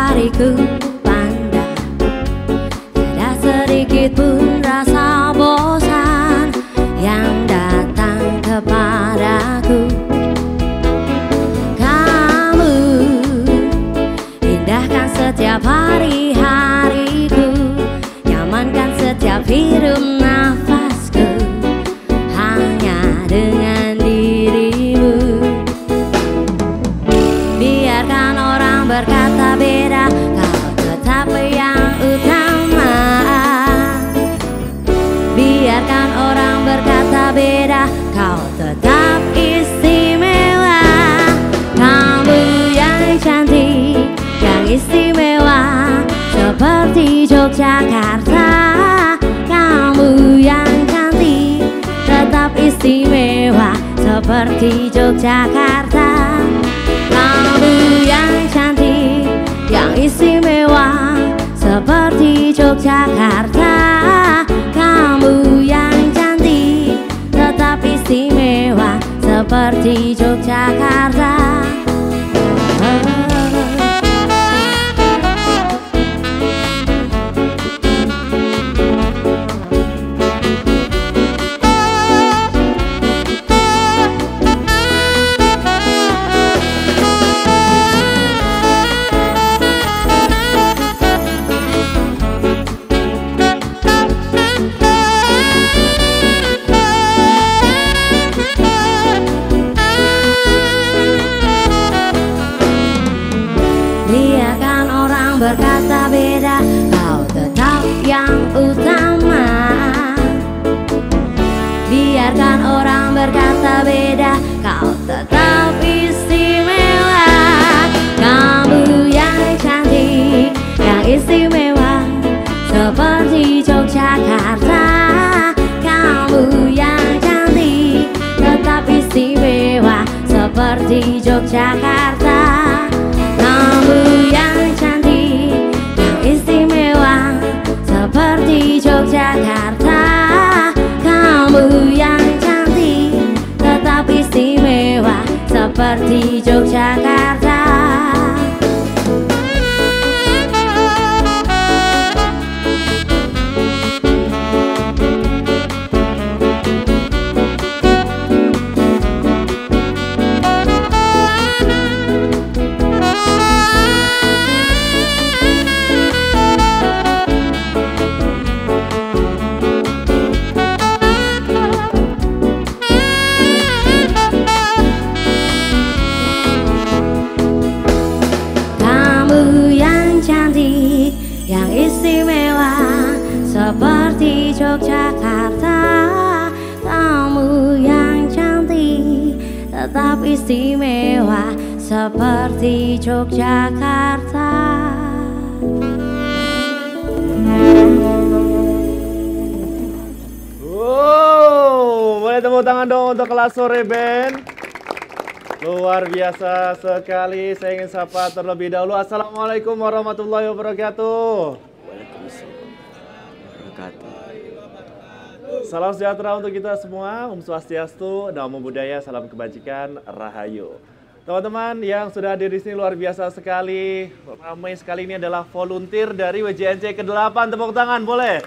hariku pandang, tidak sedikit pun rasa bosan yang datang kepadaku. Kamu indahkan setiap hari-hariku, nyamankan setiap hidup nafasku hanya dengan dirimu. Biarkan orang berkata beda, kau tetap yang utama. Biarkan orang berkata beda, kau tetap istimewa. Kamu yang cantik, yang istimewa, seperti Yogyakarta. Kamu yang cantik, tetap istimewa, seperti Yogyakarta. Kamu yang cantik, yang istimewa, seperti Yogyakarta. Kamu yang cantik, tetap istimewa, seperti Yogyakarta. Biarkan orang berkata beda, kau tetap yang utama. Biarkan orang berkata beda, kau tetap istimewa. Kamu yang cantik, yang istimewa, seperti Yogyakarta. Kamu yang cantik, tetap istimewa, seperti Yogyakarta. Kamu yang cantik, yang istimewa, seperti Yogyakarta. Kamu yang cantik, tetap istimewa, seperti Yogyakarta. Yang istimewa, seperti Yogyakarta. Kamu yang cantik, tetap istimewa, seperti Yogyakarta. Wow, boleh tepuk tangan dong untuk kelas sore band. Luar biasa sekali. Saya ingin sapa terlebih dahulu. Assalamualaikum warahmatullahi wabarakatuh. Salam sejahtera untuk kita semua. Om Swastiastu, Namo Buddhaya, salam kebajikan, Rahayu. Teman-teman yang sudah hadir di sini luar biasa sekali. Ramai sekali, ini adalah volunteer dari WJNC ke-8. Tepuk tangan boleh?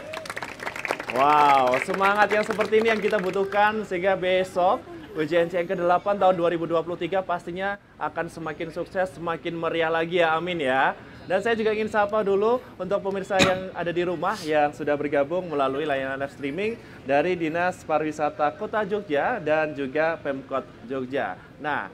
Wow, semangat yang seperti ini yang kita butuhkan sehingga besok WJNC yang ke-8 tahun 2023 pastinya akan semakin sukses, semakin meriah lagi ya, amin ya. Dan saya juga ingin sapa dulu untuk pemirsa yang ada di rumah yang sudah bergabung melalui layanan live streaming dari Dinas Pariwisata Kota Jogja dan juga Pemkot Jogja. Nah,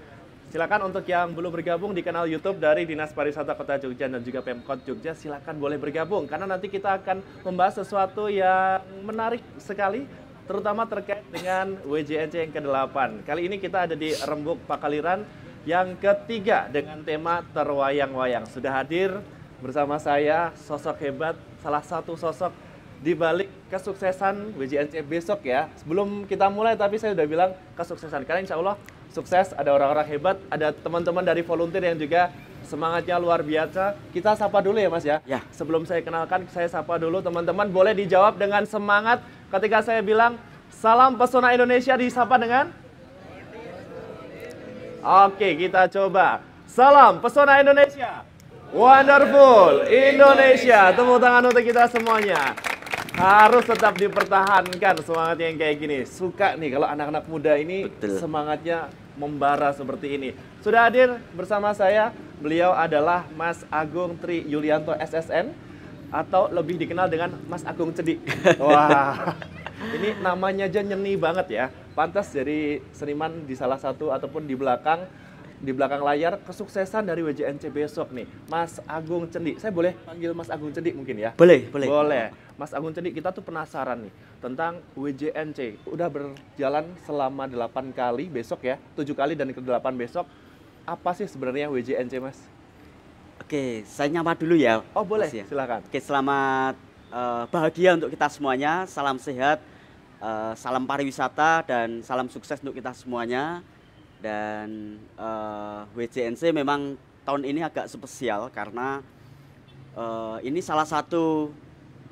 silakan untuk yang belum bergabung di kanal YouTube dari Dinas Pariwisata Kota Jogja dan juga Pemkot Jogja, silakan boleh bergabung karena nanti kita akan membahas sesuatu yang menarik sekali, terutama terkait dengan WJNC yang ke-8. Kali ini kita ada di Rembuk Pakaliran yang ketiga dengan tema Terwayang-Wayang. Sudah hadir bersama saya sosok hebat, salah satu sosok di balik kesuksesan WJNC besok ya. Sebelum kita mulai tapi saya sudah bilang kesuksesan karena insya Allah sukses, ada orang-orang hebat, ada teman-teman dari volunteer yang juga semangatnya luar biasa. Kita sapa dulu ya Mas ya. Ya. Sebelum saya kenalkan, saya sapa dulu teman-teman. Boleh dijawab dengan semangat ketika saya bilang salam pesona Indonesia, disapa dengan? Oke, kita coba. Salam pesona Indonesia. Wonderful Indonesia. Tepuk tangan untuk kita semuanya. Harus tetap dipertahankan semangat yang kayak gini. Suka nih kalau anak-anak muda ini semangatnya membara seperti ini. Sudah hadir bersama saya, beliau adalah Mas Agung Tri Yulianto SSN atau lebih dikenal dengan Mas Agung Cedik. Wah, ini namanya aja nyeni banget ya. Pantas jadi seniman di salah satu ataupun di belakang layar kesuksesan dari WJNC besok nih. Mas Agung Cedik. Saya boleh panggil Mas Agung Cedik mungkin ya? Boleh, boleh. Boleh. Mas Agung Cedik, kita tuh penasaran nih tentang WJNC. Udah berjalan selama 8 kali besok ya, 7 kali dan ke-8 besok. Apa sih sebenarnya WJNC, Mas? Oke, saya nyapa dulu ya. Oh, boleh. Mas, ya. Silakan. Oke, selamat bahagia untuk kita semuanya. Salam sehat, salam pariwisata dan salam sukses untuk kita semuanya. Dan WJNC memang tahun ini agak spesial karena ini salah satu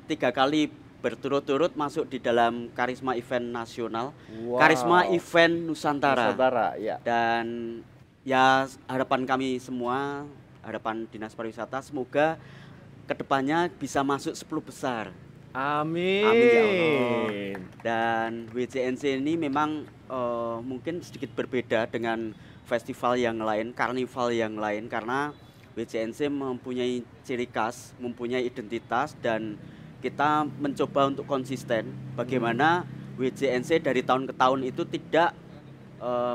3 kali berturut-turut masuk di dalam Karisma Event Nasional, Wow. Karisma Event Nusantara. Nusantara, ya. Dan ya harapan kami semua, harapan Dinas Pariwisata semoga kedepannya bisa masuk 10 besar. Amin. Amin ya Allah. Dan WJNC ini memang mungkin sedikit berbeda dengan festival yang lain, karnival yang lain karena WJNC mempunyai ciri khas, mempunyai identitas dan kita mencoba untuk konsisten bagaimana WJNC dari tahun ke tahun itu tidak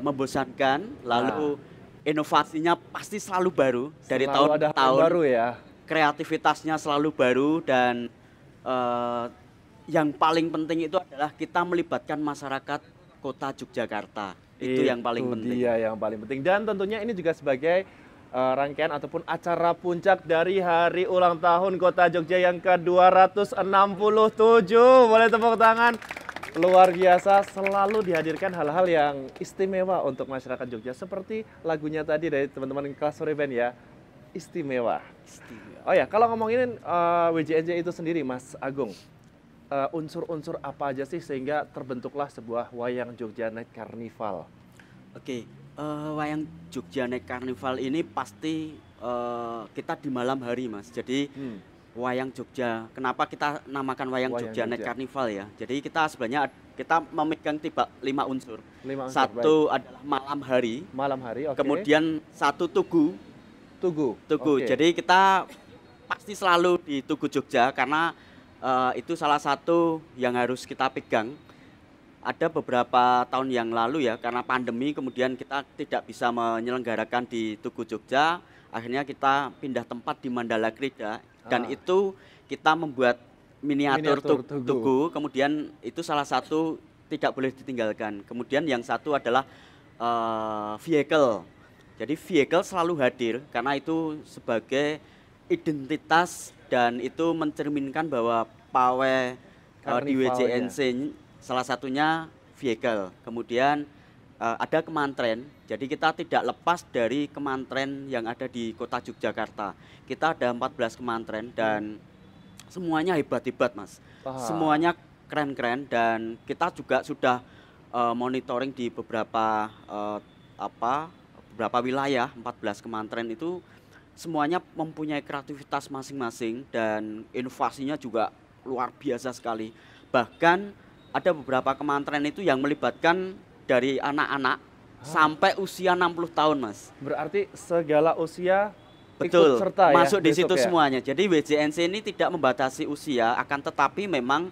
membosankan, lalu inovasinya pasti selalu baru dari Selalu tahun ada ke hal tahun. baru ya. Kreativitasnya selalu baru dan yang paling penting itu adalah kita melibatkan masyarakat Kota Yogyakarta. Itu yang paling penting. Dia yang paling penting. Dan tentunya ini juga sebagai rangkaian ataupun acara puncak dari hari ulang tahun Kota Jogja yang ke-267. Boleh tepuk tangan. Luar biasa, selalu dihadirkan hal-hal yang istimewa untuk masyarakat Jogja. Seperti lagunya tadi dari teman-teman kelas sore band ya. Istimewa. Oh ya, kalau ngomongin WJNC itu sendiri Mas Agung, unsur-unsur apa aja sih sehingga terbentuklah sebuah Wayang Jogja Night Carnival? Oke, Wayang Jogja Night Carnival ini pasti kita di malam hari Mas. Jadi Wayang Jogja, kenapa kita namakan Wayang Jogja Night Carnival ya? Jadi kita sebenarnya kita memegang 5 unsur. 5 unsur. Satu adalah malam hari. Malam hari, oke. Kemudian satu tugu. Tugu. Tugu. Jadi kita pasti selalu di Tugu Jogja karena itu salah satu yang harus kita pegang. Ada beberapa tahun yang lalu ya karena pandemi kemudian kita tidak bisa menyelenggarakan di Tugu Jogja. Akhirnya kita pindah tempat di Mandala Krida dan itu kita membuat miniatur tugu. Kemudian itu salah satu tidak boleh ditinggalkan. Kemudian yang satu adalah vehicle. Jadi vehicle selalu hadir karena itu sebagai identitas dan itu mencerminkan bahwa pawai di WJNC salah satunya vehicle. Kemudian ada kemantren. Jadi kita tidak lepas dari kemantren yang ada di Kota Yogyakarta. Kita ada 14 kemantren dan semuanya hebat-hebat Mas. Semuanya keren-keren dan kita juga sudah monitoring di beberapa wilayah, 14 kemantren itu semuanya mempunyai kreativitas masing-masing dan inovasinya juga luar biasa sekali. Bahkan ada beberapa kemantren itu yang melibatkan dari anak-anak sampai usia 60 tahun, Mas. Berarti segala usia Betul, ikut serta masuk ya di besok situ ya? semuanya. Jadi WJNC ini tidak membatasi usia, akan tetapi memang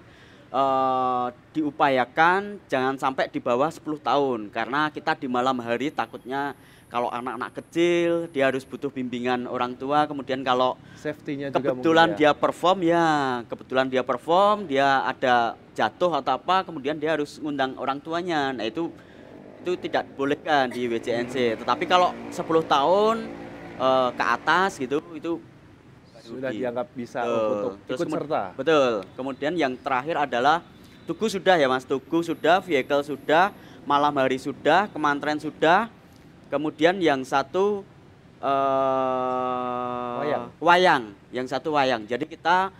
diupayakan jangan sampai di bawah 10 tahun. Karena kita di malam hari takutnya kalau anak-anak kecil, dia harus butuh bimbingan orang tua. Kemudian kalau Safety-nya juga kebetulan mungkin dia perform, kebetulan dia perform, dia ada jatuh atau apa, kemudian dia harus ngundang orang tuanya. Nah itu tidak bolehkan di WJNC. Tetapi kalau 10 tahun ke atas gitu, itu sudah dianggap bisa Betul. untuk Terus ikut serta. Betul. Kemudian yang terakhir adalah tugu sudah ya Mas, tugu sudah, vehicle sudah, malam hari sudah, kemantren sudah. Kemudian yang satu wayang, yang satu wayang. Jadi kita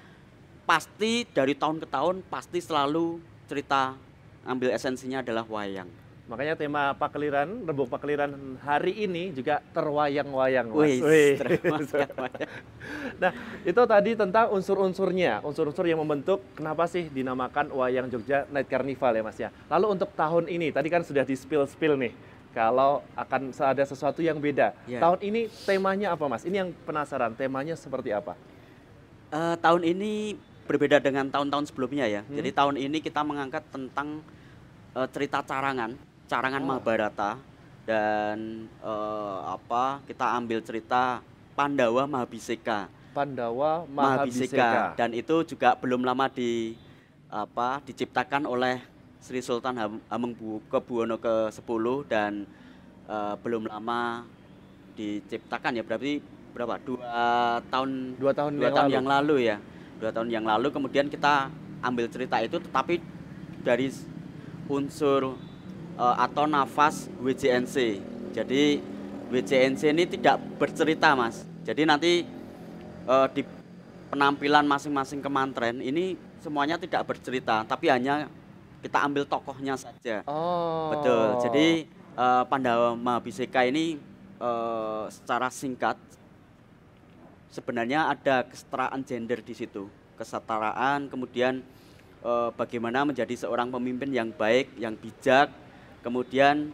pasti dari tahun ke tahun pasti selalu cerita, ambil esensinya adalah wayang. Makanya tema Pakeliran, Rembuk Pakeliran hari ini juga terwayang-wayang. Mas. Nah, itu tadi tentang unsur-unsurnya, unsur-unsur yang membentuk kenapa sih dinamakan Wayang Jogja Night Carnival ya Mas ya. Lalu untuk tahun ini, tadi kan sudah di spill nih, kalau akan ada sesuatu yang beda. Ya. Tahun ini temanya apa Mas? Ini yang penasaran, temanya seperti apa? Tahun ini berbeda dengan tahun-tahun sebelumnya ya. Jadi tahun ini kita mengangkat tentang cerita carangan Mahabharata, dan kita ambil cerita Pandawa Mahabhiseka. Pandawa Mahabhiseka. Dan itu juga belum lama diciptakan oleh Sri Sultan Hamengkubuwono ke-10 dan belum lama diciptakan ya, berarti berapa? 2 tahun yang lalu ya. 2 tahun yang lalu kemudian kita ambil cerita itu, tetapi dari unsur atau nafas WJNC. Jadi WJNC ini tidak bercerita Mas. Jadi nanti di penampilan masing-masing kemantren ini semuanya tidak bercerita, tapi hanya kita ambil tokohnya saja. Betul. Jadi Pandawa Mahabhiseka ini secara singkat sebenarnya ada kesetaraan gender di situ. Kesetaraan, kemudian bagaimana menjadi seorang pemimpin yang baik, yang bijak. Kemudian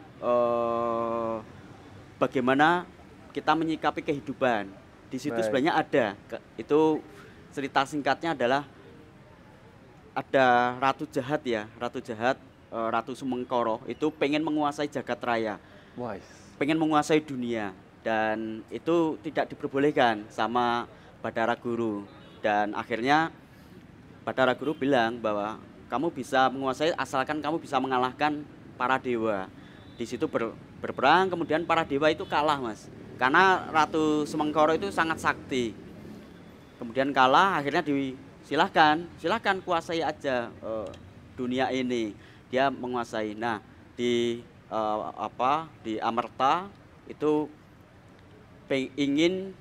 bagaimana kita menyikapi kehidupan. Di situ sebenarnya ada. Itu cerita singkatnya adalah ada Ratu Jahat ya. Ratu Jahat, Ratu Sumengkoro itu pengen menguasai jagat raya. Pengen menguasai dunia. Dan itu tidak diperbolehkan sama Bathara Guru. Dan akhirnya Bathara Guru bilang bahwa kamu bisa menguasai asalkan kamu bisa mengalahkan para dewa. Di situ berperang, kemudian para dewa itu kalah Mas, karena Ratu Sumengkoro itu sangat sakti. Kemudian kalah, akhirnya silahkan kuasai aja dunia ini. Dia menguasai. Nah di Amerta itu ingin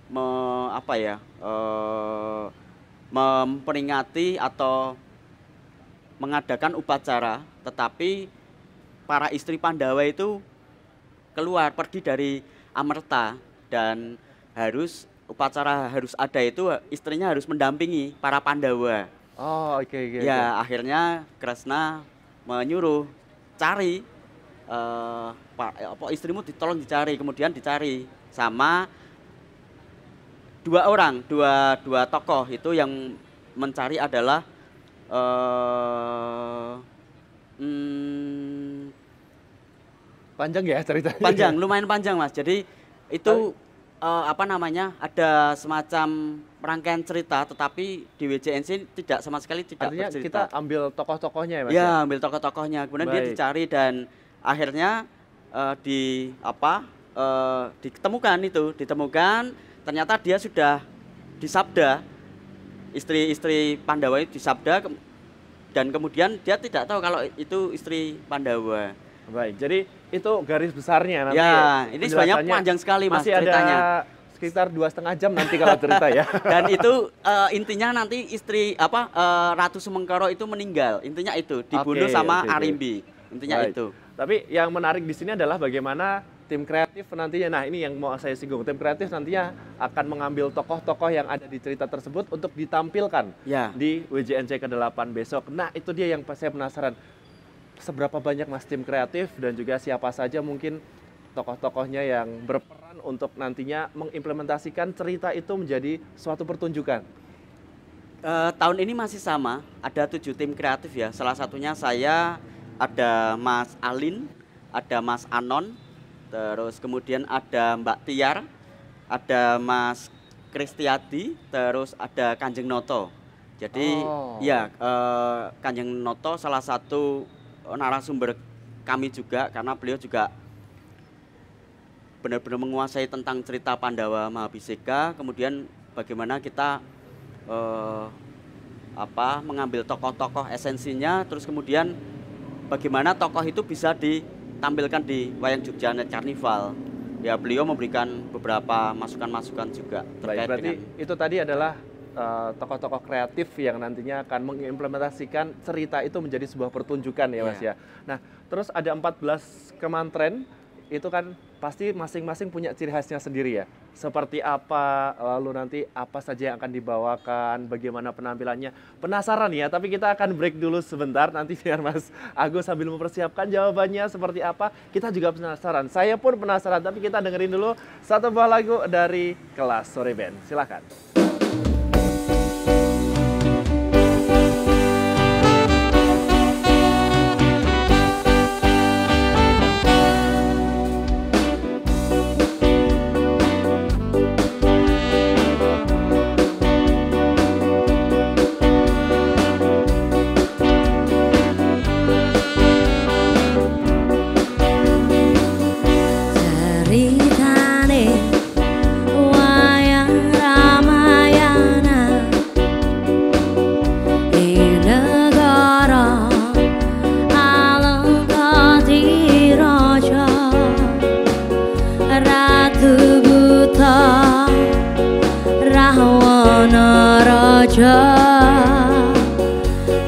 memperingati atau mengadakan upacara, tetapi para istri Pandawa itu pergi dari Amerta, dan upacara harus ada itu istrinya harus mendampingi para Pandawa. Ya, akhirnya Kresna menyuruh cari istrimu tolong dicari, kemudian dicari sama dua tokoh itu. Yang mencari adalah panjang ya ceritanya. Panjang, lumayan panjang Mas. Jadi itu ada semacam rangkaian cerita, tetapi di WJNC tidak sama sekali tidak artinya bercerita. Kita ambil tokoh-tokohnya ya Mas? Ya, ambil tokoh-tokohnya. Kemudian dia dicari dan akhirnya ditemukan. Ternyata dia sudah disabda, istri Pandawa itu disabda, dan kemudian dia tidak tahu kalau itu istri Pandawa. Baik, jadi itu garis besarnya nanti. Ya, ini sebenarnya panjang sekali Mas ceritanya. Ada sekitar 2,5 jam nanti kalau cerita ya. Dan itu intinya nanti Ratu Sumengkoro itu meninggal. Intinya itu dibunuh sama Arimbi. Intinya itu. Tapi yang menarik di sini adalah bagaimana tim kreatif nantinya. Nah, ini yang mau saya singgung. Tim kreatif nantinya akan mengambil tokoh-tokoh yang ada di cerita tersebut untuk ditampilkan di WJNC ke-8 besok. Nah, itu dia yang saya penasaran. Seberapa banyak Mas tim kreatif dan juga siapa saja mungkin tokoh-tokohnya yang berperan untuk nantinya mengimplementasikan cerita itu menjadi suatu pertunjukan? Tahun ini masih sama, ada 7 tim kreatif ya. Salah satunya saya, ada Mas Alin, ada Mas Anon, terus kemudian ada Mbak Tiar, ada Mas Kristiadi, terus ada Kanjeng Noto. Jadi ya Kanjeng Noto salah satu narasumber kami juga, karena beliau juga benar-benar menguasai tentang cerita Pandawa Mahabhiseka. Kemudian bagaimana kita mengambil tokoh-tokoh esensinya, terus kemudian bagaimana tokoh itu bisa ditampilkan di Wayang Jogja Night Carnival. Ya, beliau memberikan beberapa masukan-masukan juga. Baik, berarti itu tadi adalah tokoh-tokoh kreatif yang nantinya akan mengimplementasikan cerita itu menjadi sebuah pertunjukan ya Mas ya. Nah, terus ada 14 kemantren, itu kan pasti masing-masing punya ciri khasnya sendiri ya. Seperti apa, lalu nanti apa saja yang akan dibawakan, bagaimana penampilannya. Penasaran ya, tapi kita akan break dulu sebentar, nanti biar Mas Agus sambil mempersiapkan jawabannya seperti apa. Kita juga penasaran, saya pun penasaran, tapi kita dengerin dulu satu buah lagu dari Kelas Sore Band. Silakan.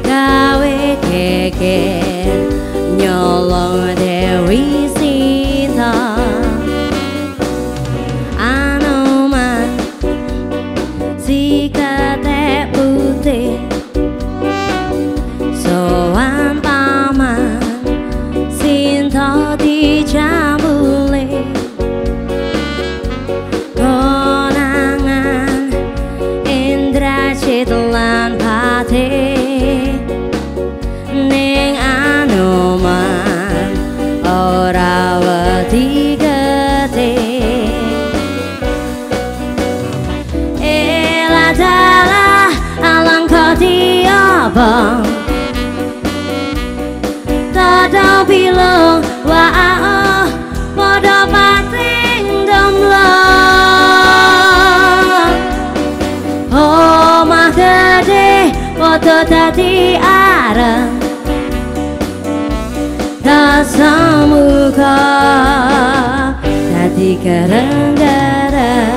Gawe geger nyolong Dewi Sita, Anoman si ketek putih, sowan paman Sinta dijambule, konangan Indrajit lan Pati ning Anoman ora wedi gede. Eladalah alangkah diobong tadau bilung wa'ah podo pating domlong. Omah gede podo dadi areng dasamuka dadi gereng-gereng.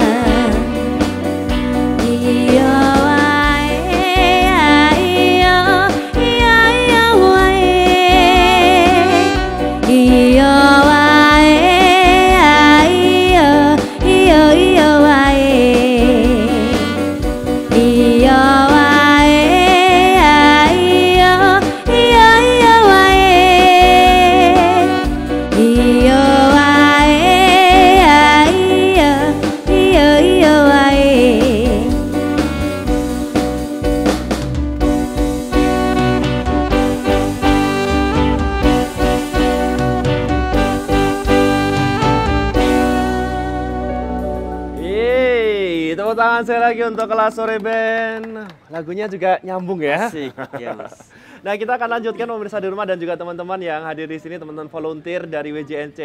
Iya wae iya iya iya wae iya wae iya iya iya wae iya wae iya iya iya wae iya wae iya iya iya wae. Yeay, tepuk tangan saya lagi untuk Kelas Sore Band. Lagunya juga nyambung ya. Asik, ya Mas. Nah, kita akan lanjutkan pemirsa di rumah dan juga teman-teman yang hadir di sini, teman-teman volunteer dari WJNC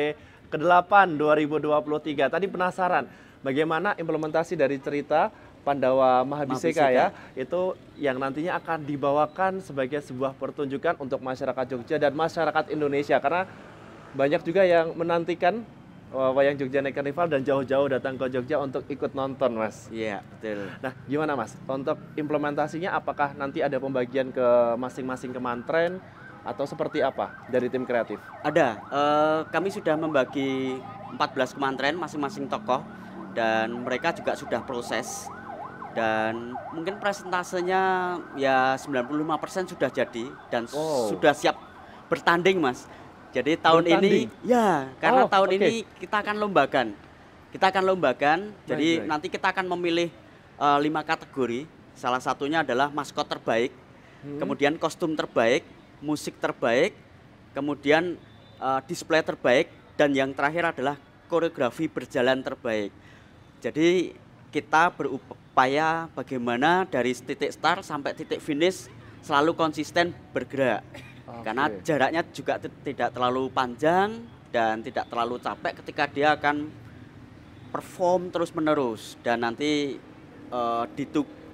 ke-8 2023. Tadi penasaran bagaimana implementasi dari cerita Pandawa Mahabhiseka ya, itu yang nantinya akan dibawakan sebagai sebuah pertunjukan untuk masyarakat Jogja dan masyarakat Indonesia, karena banyak juga yang menantikan Wayang Jogja Night Carnival dan jauh-jauh datang ke Jogja untuk ikut nonton, Mas. Iya, betul. Nah, gimana Mas? Untuk implementasinya apakah nanti ada pembagian ke masing-masing kemantren atau seperti apa dari tim kreatif? Ada, kami sudah membagi 14 kemantren masing-masing tokoh dan mereka juga sudah proses dan mungkin presentasenya ya 95% sudah jadi dan sudah siap bertanding, Mas. Jadi tahun ini ya, karena tahun ini kita akan lombakan. Kita akan lombakan, jadi Baik. nanti kita akan memilih 5 kategori. Salah satunya adalah maskot terbaik, kemudian kostum terbaik, musik terbaik, kemudian display terbaik, dan yang terakhir adalah koreografi berjalan terbaik. Jadi kita berupaya bagaimana dari titik start sampai titik finish selalu konsisten bergerak. Karena jaraknya juga tidak terlalu panjang dan tidak terlalu capek ketika dia akan perform terus-menerus. Dan nanti di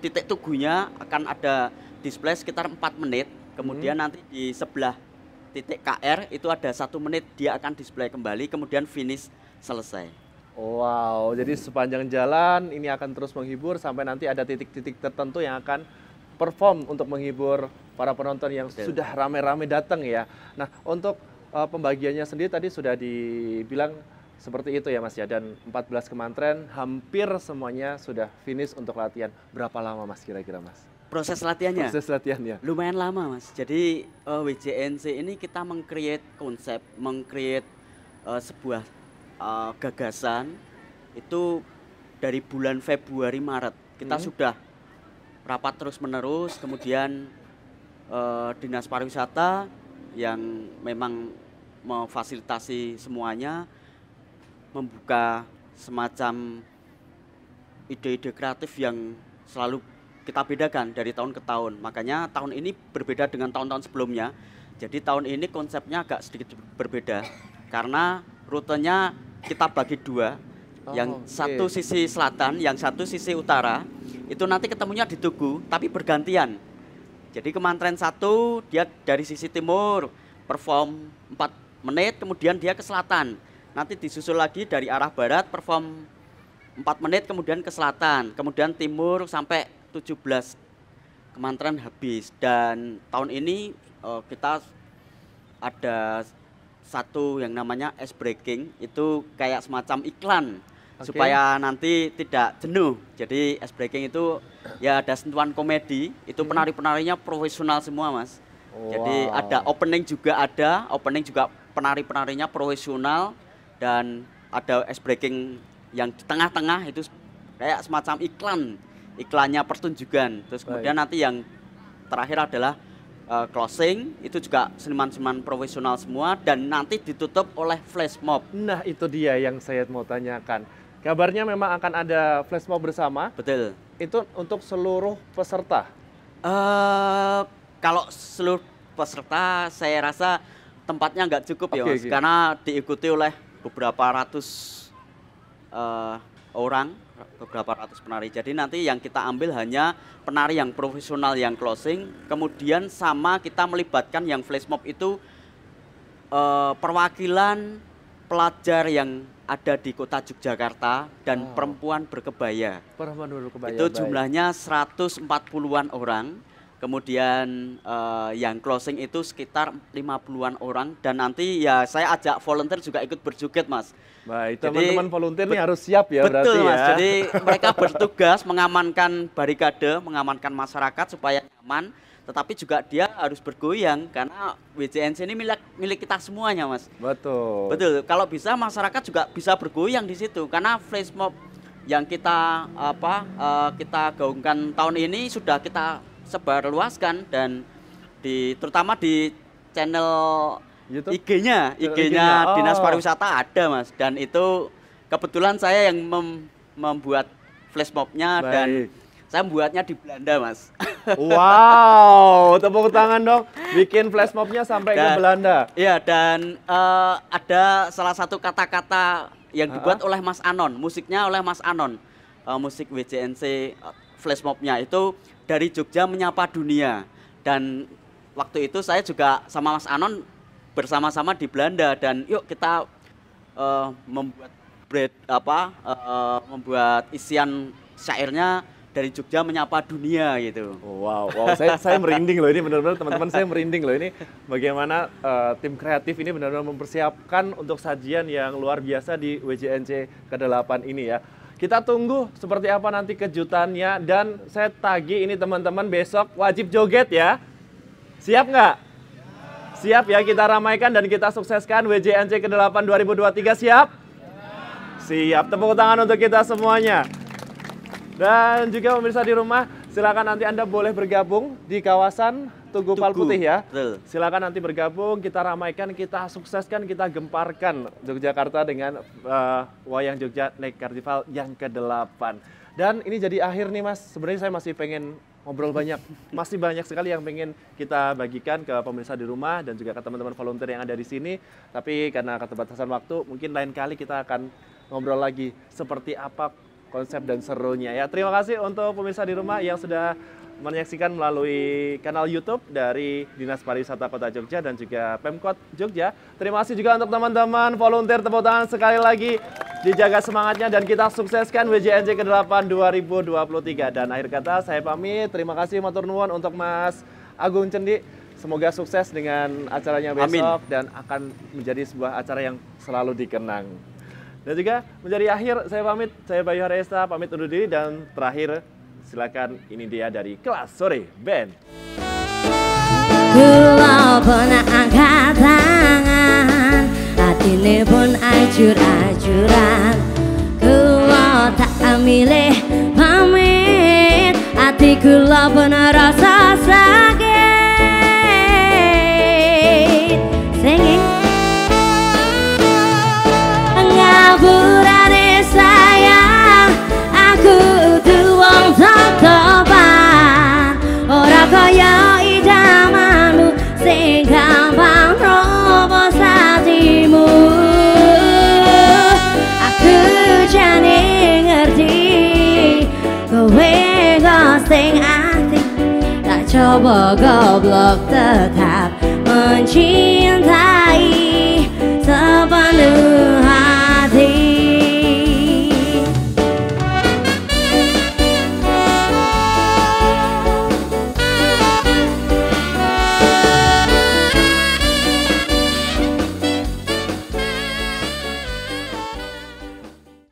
titik tugunya akan ada display sekitar 4 menit. Kemudian nanti di sebelah titik KR itu ada 1 menit, dia akan display kembali, kemudian finish selesai. Wow, jadi sepanjang jalan ini akan terus menghibur sampai nanti ada titik-titik tertentu yang akan perform untuk menghibur para penonton yang sudah rame-rame datang ya. Nah, untuk pembagiannya sendiri tadi sudah dibilang seperti itu ya Mas ya, dan 14 kementerian hampir semuanya sudah finish untuk latihan. Berapa lama Mas kira-kira Mas? Proses latihannya? Proses latihannya? Lumayan lama Mas. Jadi WJNC ini kita meng-create konsep, meng-create sebuah gagasan itu dari bulan Februari Maret. Kita sudah rapat terus-menerus, kemudian Dinas Pariwisata yang memang memfasilitasi semuanya, membuka semacam ide-ide kreatif yang selalu kita bedakan dari tahun ke tahun. Makanya tahun ini berbeda dengan tahun-tahun sebelumnya. Jadi tahun ini konsepnya agak sedikit berbeda karena rutenya kita bagi 2. Yang satu sisi selatan, yang satu sisi utara. Itu nanti ketemunya di Tugu, tapi bergantian. Jadi kementerian 1 dia dari sisi timur perform 4 menit, kemudian dia ke selatan. Nanti disusul lagi dari arah barat perform 4 menit, kemudian ke selatan. Kemudian timur sampai 17 kementerian habis. Dan tahun ini kita ada satu yang namanya ice breaking, itu kayak semacam iklan. Supaya nanti tidak jenuh. Jadi ice breaking itu ya ada sentuhan komedi, itu penari-penarinya profesional semua Mas. Jadi ada opening juga penari-penarinya profesional, dan ada ice breaking yang di tengah-tengah itu kayak semacam iklannya pertunjukan. Terus kemudian nanti yang terakhir adalah closing, itu juga seniman-seniman profesional semua, dan nanti ditutup oleh flash mob. Nah itu dia yang saya mau tanyakan. Kabarnya memang akan ada flash mob bersama. Betul. Itu untuk seluruh peserta? Kalau seluruh peserta saya rasa tempatnya nggak cukup ya Mas, karena diikuti oleh beberapa ratus orang, beberapa ratus penari. Jadi nanti yang kita ambil hanya penari yang profesional yang closing, kemudian sama kita melibatkan yang flash mob itu perwakilan pelajar yang ada di kota Yogyakarta dan perempuan berkebaya. Itu jumlahnya 140-an orang. Kemudian yang closing itu sekitar 50-an orang, dan nanti ya saya ajak volunteer juga ikut berjoget Mas. Baik, teman-teman volunteer ini harus siap ya berarti ya. Betul Mas, jadi mereka bertugas mengamankan barikade, mengamankan masyarakat supaya nyaman, tetapi juga dia harus bergoyang karena WJNC ini milik kita semuanya Mas. Betul. Betul, kalau bisa masyarakat juga bisa bergoyang di situ, karena flash mob yang kita kita gaungkan tahun ini sudah kita sebarluaskan, dan terutama di channel IG-nya Dinas Pariwisata ada Mas, dan itu kebetulan saya yang membuat flash mob-nya, dan saya membuatnya di Belanda Mas. Wow, tepuk tangan dong, bikin flash mob-nya sampai ke Belanda. Iya, dan ada salah satu kata-kata yang dibuat oleh Mas Anon, musiknya oleh Mas Anon, musik WJNC flash mob-nya itu dari Jogja menyapa dunia. Dan waktu itu saya juga sama Mas Anon bersama-sama di Belanda, dan yuk kita membuat isian syairnya dari Jogja menyapa dunia gitu. Wow, saya merinding loh ini, benar-benar teman-teman saya merinding loh ini. Bagaimana tim kreatif ini benar-benar mempersiapkan untuk sajian yang luar biasa di WJNC ke-8 ini ya. Kita tunggu seperti apa nanti kejutannya, dan saya tagih ini teman-teman besok wajib joget ya. Siap nggak? Siap ya, kita ramaikan dan kita sukseskan WJNC ke-8 2023, siap? Siap, tepuk tangan untuk kita semuanya. Dan juga pemirsa di rumah, silakan nanti Anda boleh bergabung di kawasan Tugu Palputih ya. Betul. Silakan nanti bergabung, kita ramaikan, kita sukseskan, kita gemparkan Yogyakarta dengan Wayang Jogja Night Carnival yang ke-8. Dan ini jadi akhir nih Mas, sebenarnya saya masih pengen ngobrol banyak. Masih banyak sekali yang pengen kita bagikan ke pemirsa di rumah dan juga ke teman-teman volunteer yang ada di sini. Tapi karena keterbatasan waktu, mungkin lain kali kita akan ngobrol lagi seperti apa konsep dan serunya ya. Terima kasih untuk pemirsa di rumah yang sudah menyaksikan melalui kanal YouTube dari Dinas Pariwisata Kota Jogja dan juga Pemkot Jogja. Terima kasih juga untuk teman-teman volunteer, tepuk tangan sekali lagi. Dijaga semangatnya dan kita sukseskan WJNJ ke-8 2023. Dan akhir kata saya pamit. Terima kasih matur nuwun untuk Mas Agung Cendi. Semoga sukses dengan acaranya besok. Amin. Dan akan menjadi sebuah acara yang selalu dikenang. Dan juga menjadi akhir saya pamit, saya Bayu Haresta pamit undur diri dan terakhir silakan ini dia dari Kelas Sore Band. Kula pun angkat tangan, hatine pun ajur-ajuran. Kula tak milih pamit, hati kula pun rasa sakit. Singing ngapurane sayang, aku kudu wong totopan, ora kaya idamanmu sing gampang robos hatimu. Aku jane ngerti kowe ghosting ati, tak coba goblok tetap mencintai sepenuh